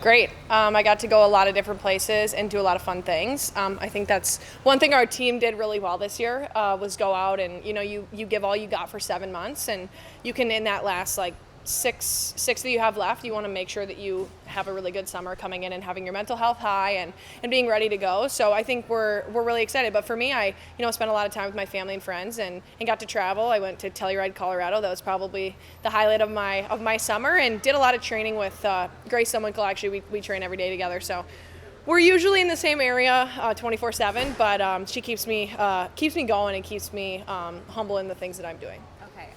Great. I got to go a lot of different places and do a lot of fun things. I think that's one thing our team did really well this year was go out and, you give all you got for 7 months, and you can, in that last like six that you have left, you want to make sure that you have a really good summer coming in and having your mental health high and being ready to go. So I think we're really excited. But for me, I spent a lot of time with my family and friends and got to travel. I went to Telluride, Colorado. That was probably the highlight of my summer, and did a lot of training with Grace Sumwinkle. Actually, we train every day together. So we're usually in the same area 24/7, but she keeps me going and keeps me humble in the things that I'm doing. Okay.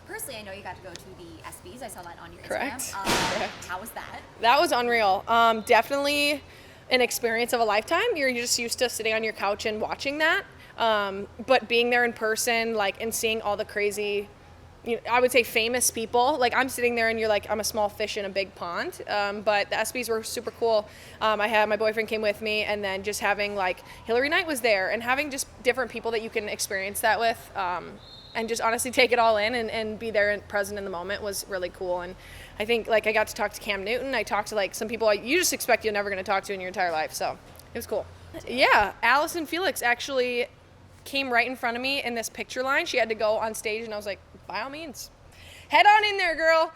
Personally, I know you got to go to the ESPYs. I saw that on your Correct. Instagram. Correct. How was that? That was unreal. Definitely an experience of a lifetime. You're just used to sitting on your couch and watching that. But being there in person, and seeing all the crazy, I would say famous people. I'm sitting there and you're like, I'm a small fish in a big pond. But the ESPYs were super cool. I had my boyfriend came with me, and then just having Hillary Knight was there, and having just different people that you can experience that with. And just honestly take it all in and be there and present in the moment was really cool. And I think I got to talk to Cam Newton. I talked to some people you just expect you're never going to talk to in your entire life. So it was cool. Yeah, Allison Felix actually came right in front of me in this picture line. She had to go on stage, and I was like, by all means, head on in there, girl.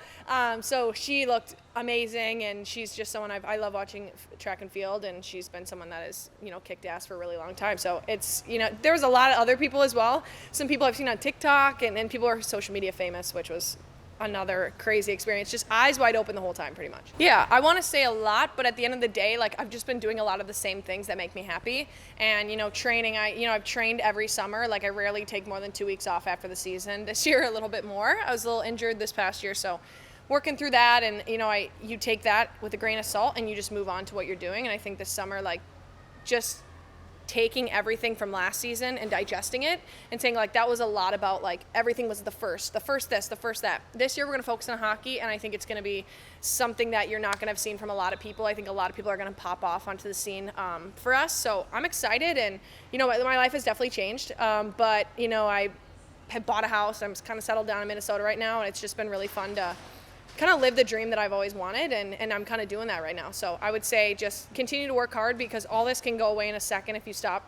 So she looked amazing, and she's just someone I love watching track and field, and she's been someone that has kicked ass for a really long time. So it's there was a lot of other people as well. Some people I've seen on TikTok, and people are social media famous, which was another crazy experience. Just eyes wide open the whole time, pretty much. Yeah, I want to say a lot, but at the end of the day, I've just been doing a lot of the same things that make me happy. And training, I've trained every summer. I rarely take more than 2 weeks off after the season. This year a little bit more. I was a little injured this past year, so working through that, and you take that with a grain of salt and you just move on to what you're doing. And I think this summer, just taking everything from last season and digesting it and saying that was a lot about everything was the first this, the first that. This year we're going to focus on hockey, and I think it's going to be something that you're not going to have seen from a lot of people. I think a lot of people are going to pop off onto the scene for us. So I'm excited, and my life has definitely changed. But I have bought a house. I'm kind of settled down in Minnesota right now, and it's just been really fun to kind of live the dream that I've always wanted, and I'm kind of doing that right now. So I would say just continue to work hard, because all this can go away in a second if you stop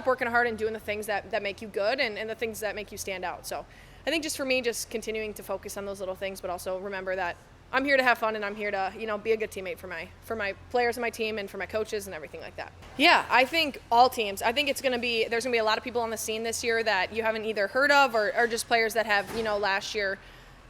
working hard and doing the things that make you good and the things that make you stand out. So I think just for me, just continuing to focus on those little things, but also remember that I'm here to have fun, and I'm here to be a good teammate for my players and my team and for my coaches and everything like that. Yeah, I think all teams. I think there's going to be a lot of people on the scene this year that you haven't either heard of or just players that have last year.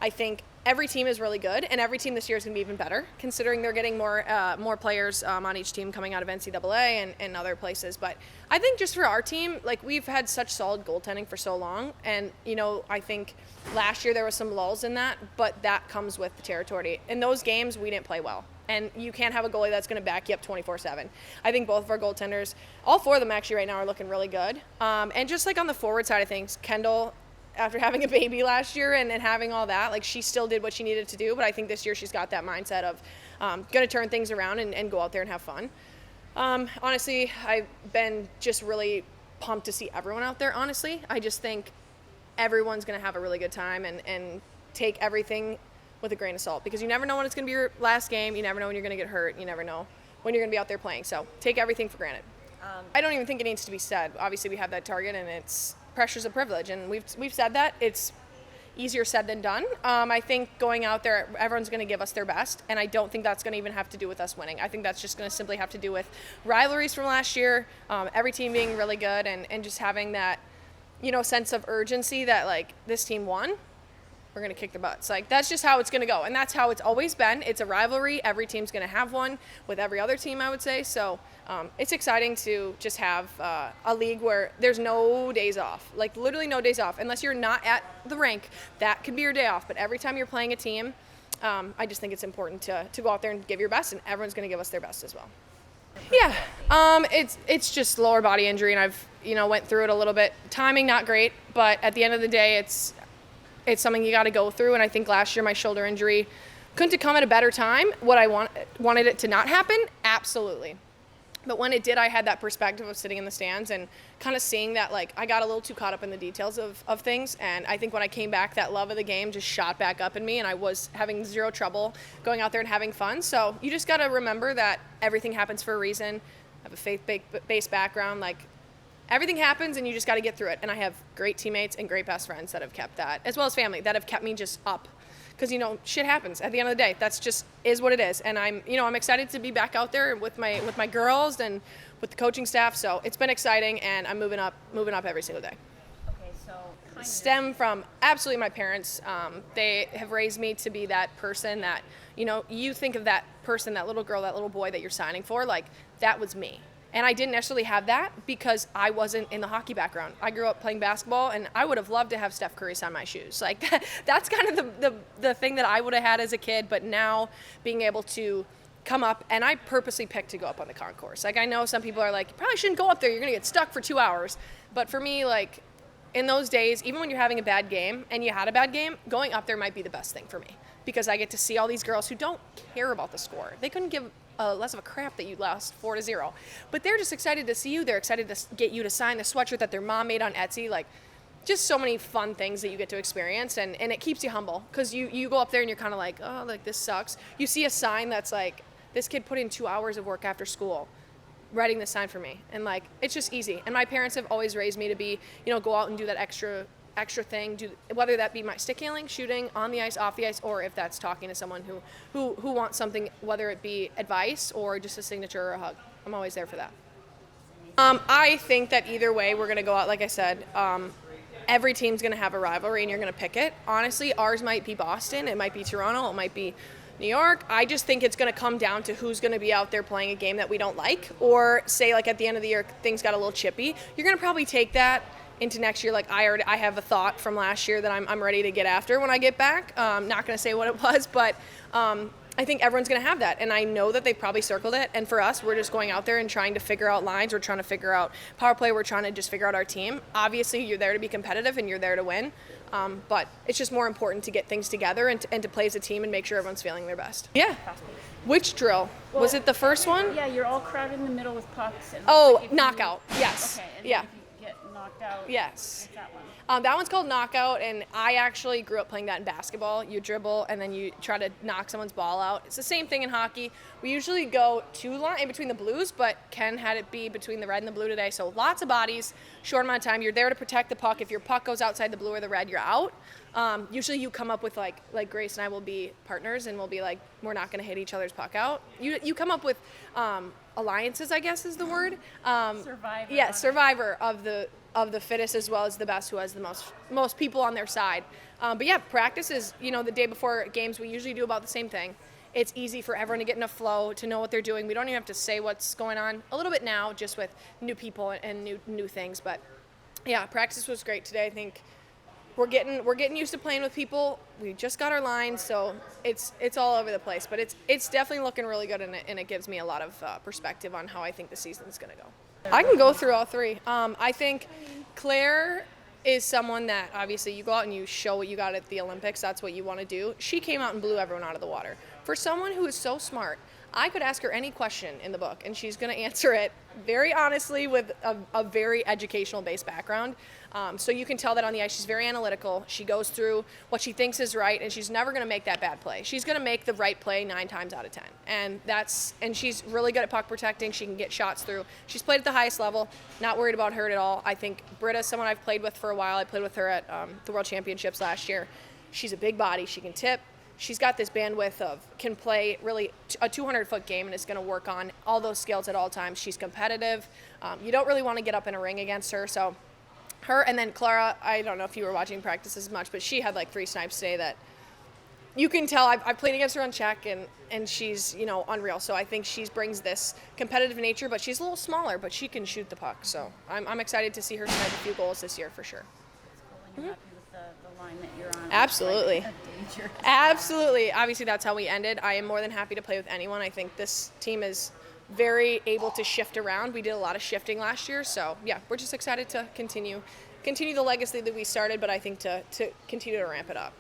I think every team is really good, and every team this year is going to be even better, considering they're getting more players on each team coming out of NCAA and other places. But I think just for our team, we've had such solid goaltending for so long, and I think last year there was some lulls in that, but that comes with the territory. In those games, we didn't play well, and you can't have a goalie that's going to back you up 24/7. I think both of our goaltenders, all four of them actually right now, are looking really good. And just on the forward side of things, Kendall, after having a baby last year and having all that, she still did what she needed to do. But I think this year she's got that mindset of going to turn things around and go out there and have fun. Honestly, I've been just really pumped to see everyone out there, honestly. I just think everyone's going to have a really good time and take everything with a grain of salt, because you never know when it's going to be your last game. You never know when you're going to get hurt. You never know when you're going to be out there playing. So take everything for granted. I don't even think it needs to be said. Obviously, we have that target, and it's pressure's a privilege, and we've said that. It's easier said than done. I think going out there, everyone's going to give us their best, and I don't think that's going to even have to do with us winning. I think that's just going to simply have to do with rivalries from last year, every team being really good, and just having that sense of urgency that this team won, we're going to kick their butts. That's just how it's going to go, and that's how it's always been. It's a rivalry. Every team's going to have one with every other team, I would say. So it's exciting to just have a league where there's no days off, literally no days off, unless you're not at the rink. That could be your day off, but every time you're playing a team, I just think it's important to go out there and give your best, and everyone's going to give us their best as well. Yeah, it's just lower body injury, and I've went through it a little bit. Timing not great, but at the end of the day, it's something you got to go through. And I think last year my shoulder injury couldn't have come at a better time. What I wanted it to not happen, absolutely. But when it did, I had that perspective of sitting in the stands and kind of seeing that, like, I got a little too caught up in the details of things. And I think when I came back, that love of the game just shot back up in me, and I was having zero trouble going out there and having fun. So you just got to remember that everything happens for a reason. I have a faith-based background. Like, everything happens, and you just got to get through it. And I have great teammates and great best friends that have kept that, as well as family, that have kept me just up. Because, shit happens at the end of the day. That's just is what it is. And I'm excited to be back out there with my girls and with the coaching staff. So it's been exciting, and I'm moving up every single day. Okay, so Stem from absolutely my parents. They have raised me to be that person that, you think of that person, that little girl, that little boy that you're signing for, like, that was me. And I didn't necessarily have that because I wasn't in the hockey background. I grew up playing basketball, and I would have loved to have Steph Curry sign my shoes. Like, that's kind of the thing that I would have had as a kid. But now being able to come up, and I purposely picked to go up on the concourse. Like, I know some people are like, you probably shouldn't go up there. You're going to get stuck for 2 hours. But for me, like, in those days, even when you're having a bad game and you had a bad game, going up there might be the best thing for me because I get to see all these girls who don't care about the score. They couldn't give less of a crap that you lost 4-0, but they're just excited to see you. They're excited to get you to sign the sweatshirt that their mom made on Etsy. Like, just so many fun things that you get to experience, and it keeps you humble because you go up there and you're kind of like, oh, like, this sucks. You see a sign that's like, this kid put in 2 hours of work after school writing this sign for me, and like, it's just easy. And my parents have always raised me to be, go out and do that extra thing, whether that be my stick handling, shooting, on the ice, off the ice, or if that's talking to someone who wants something, whether it be advice or just a signature or a hug. I'm always there for that. I think that either way we're going to go out, like I said, every team's going to have a rivalry and you're going to pick it. Honestly, ours might be Boston, it might be Toronto, it might be New York. I just think it's going to come down to who's going to be out there playing a game that we don't like, or say, like, at the end of the year things got a little chippy. You're going to probably take that into next year. Like, I have a thought from last year that I'm ready to get after when I get back. Not going to say what it was, but I think everyone's going to have that, and I know that they've probably circled it. And for us, we're just going out there and trying to figure out lines. We're trying to figure out power play. We're trying to just figure out our team. Obviously, you're there to be competitive and you're there to win, but it's just more important to get things together and to play as a team and make sure everyone's feeling their best. Yeah. Which drill? Well, was it the first one? Yeah, you're all crowded in the middle with pucks. And Knockout. Yes. Okay. And Yeah. If you get knocked out. Yes. What's that one? That one's called knockout, and I actually grew up playing that in basketball. You dribble, and then you try to knock someone's ball out. It's the same thing in hockey. We usually go two line in between the blues, but Ken had it be between the red and the blue today. So lots of bodies, short amount of time. You're there to protect the puck. If your puck goes outside the blue or the red, you're out. Usually you come up with, like Grace and I will be partners, and we'll be like, we're not going to hit each other's puck out. You come up with alliances, I guess is the word. Survivor. Yeah, survivor of the fittest as well as the best, who has the most people on their side. But yeah, practice is, the day before games, we usually do about the same thing. It's easy for everyone to get in a flow, to know what they're doing. We don't even have to say what's going on a little bit now, just with new people and new things. But yeah, practice was great today. I think we're getting used to playing with people. We just got our lines, so it's all over the place. But it's definitely looking really good, and it gives me a lot of perspective on how I think the season's going to go. I can go through all three. I think Claire is someone that, obviously, you go out and you show what you got at the Olympics. That's what you want to do. She came out and blew everyone out of the water. For someone who is so smart, I could ask her any question in the book, and she's going to answer it very honestly with a very educational-based background. So you can tell that on the ice. She's very analytical. She goes through what she thinks is right, and she's never going to make that bad play. She's going to make the right play 9 times out of 10. And she's really good at puck protecting. She can get shots through. She's played at the highest level. Not worried about her at all. I think Britta's someone I've played with for a while. I played with her at the World Championships last year. She's a big body. She can tip. She's got this bandwidth can play really a 200-foot game, and is going to work on all those skills at all times. She's competitive. You don't really want to get up in a ring against her. So her, and then Clara, I don't know if you were watching practice as much, but she had like 3 snipes today that you can tell. I've played against her on check, and she's, unreal. So I think she brings this competitive nature, but she's a little smaller, but she can shoot the puck. So I'm excited to see her snipe a few goals this year for sure. When you're happy with the line that you're on. Absolutely. It's like a danger. Absolutely. Obviously, that's how we ended. I am more than happy to play with anyone. I think this team is very able to shift around. We did a lot of shifting last year, so yeah, we're just excited to continue the legacy that we started, but I think to continue to ramp it up.